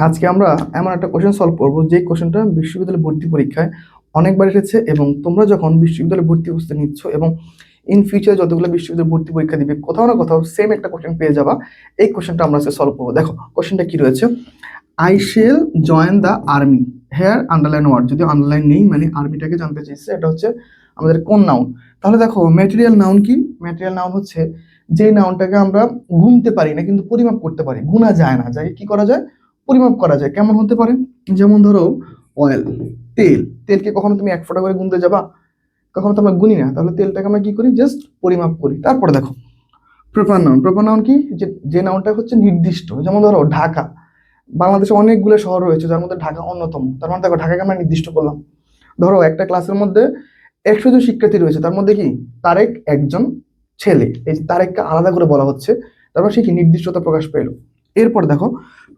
আজকে আমরা এমন একটা কোশ্চেন সলভ করবো যে কোশ্চেনটা বিশ্ববিদ্যালয় ভর্তি পরীক্ষায় অনেকবার এসেছে, এবং তোমরা যখন বিশ্ববিদ্যালয় ভর্তি প্রস্তুতি নিচ্ছ এবং ইন ফিউচার যতগুলো বিশ্ববিদ্যালয় ভর্তি পরীক্ষা দিবে, কোথাও না কোথাও সেম একটা কোশ্চেন পেয়ে যাবা। এই কোশ্চেনটা আমরা আজকে সলভ করবো। দেখো কোশ্চেনটা কি রয়েছে, I shall join the army, here underline word, যদি আন্ডারলাইন নেই মানে আর্মিটাকে জানতে চাইছে, এটা হচ্ছে আমাদের কোন নাউন। তাহলে দেখো ম্যাটেরিয়াল নাউন কি, ম্যাটেরিয়াল নাউন হচ্ছে যে নাউনটাকে আমরা গুনতে পারি না কিন্তু পরিমাপ করতে পারি, গুনা যায় না, যাকে কি করা যায়, পরিমাপ করা যায়। কেমন হতে পারে, যেমন ধরো অয়েল, তেল, তেলকে কখনো তুমি 1 ফোঁটা করে গুনতে যাবা, কখনো তো আমরা গুনি না, তাহলে তেলটাকে আমরা কি করি, জাস্ট পরিমাপ করি। তারপরে দেখো প্রপার নাউন, প্রপার নাউন কি, যে নাউনটা হচ্ছে নির্দিষ্ট, যেমন ধরো ঢাকা, বাংলাদেশে অনেকগুলো শহর রয়েছে যার মধ্যে ঢাকা অন্যতম, তার মানে দেখো ঢাকাকে আমরা নির্দিষ্ট করলাম। ধরো একটা ক্লাসের মধ্যে 100 জন শিক্ষার্থী রয়েছে, তার মধ্যে কি তারেক একজন ছেলে, এই যে তারেককে আলাদা করে বলা হচ্ছে, তারপর সে কি নির্দিষ্টতা প্রকাশ পেলো। এরপর দেখো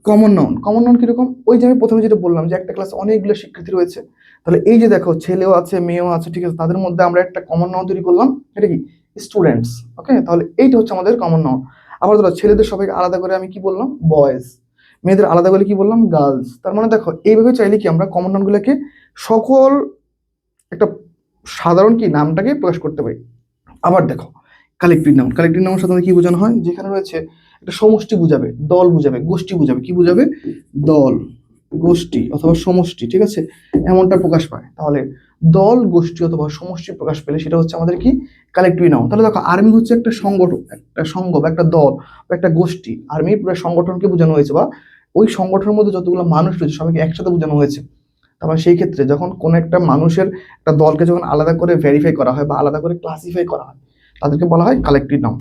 কমন নাউন, কমন নাউন কিরকম, ওই যে আমি প্রথমে যেটা বললাম যে একটা ক্লাসে অনেকগুলো শিক্ষার্থী রয়েছে, তাহলে এই যে দেখো ছেলেও আছে মেয়েও আছে, ঠিক আছে, তাদের মধ্যে আমরা একটা কমন নাউন তৈরি করলাম, এটা কি স্টুডেন্টস। ওকে, তাহলে এইটা হচ্ছে আমাদের কমন নাউন। আবার ধরো ছেলেদের সবাইকে আলাদা করে আমি কি বললাম, বয়েজ, মেয়েদের আলাদা করে কি বললাম, গার্লস। তার মানে দেখো এইভাবে চাইলে কি আমরা কমন নাউনগুলোকে সকল একটা সাধারণ কি নামটাকে প্রকাশ করতে পারি। আবার দেখো কালেক্টিভ নাউন, কালেক্টিভ নাউন সাধারণত কি বোঝানো হয়, যেখানে রয়েছে একটা সমষ্টি বুঝাবে, দল বুঝাবে, গোষ্ঠী বুঝাবে, কি বুঝাবে, দল, গোষ্ঠী অথবা সমষ্টি, ঠিক আছে, এমনটা প্রকাশ পায়। তাহলে দল, গোষ্ঠী অথবা সমষ্টি প্রকাশ পেলে সেটা হচ্ছে আমাদের কি কালেক্টিভ নাউন। তাহলে দেখো আর্মি হচ্ছে একটা সংগঠন, একটা সংঘ বা একটা দল বা একটা গোষ্ঠী, আর্মি পুরো সংগঠনকে বোঝানো হয়েছে, বা ওই সংগঠনের মধ্যে যতগুলো মানুষ রয়েছে সবাইকে একসাথে বোঝানো হয়েছে। তারপর সেই ক্ষেত্রে যখন কোন একটা মানুষের একটা দলকে যখন আলাদা করে ভেরিফাই করা হয় বা আলাদা করে ক্লাসিফাই করা হয়, তাদেরকে বলা হয় কালেক্টিভ নাউন।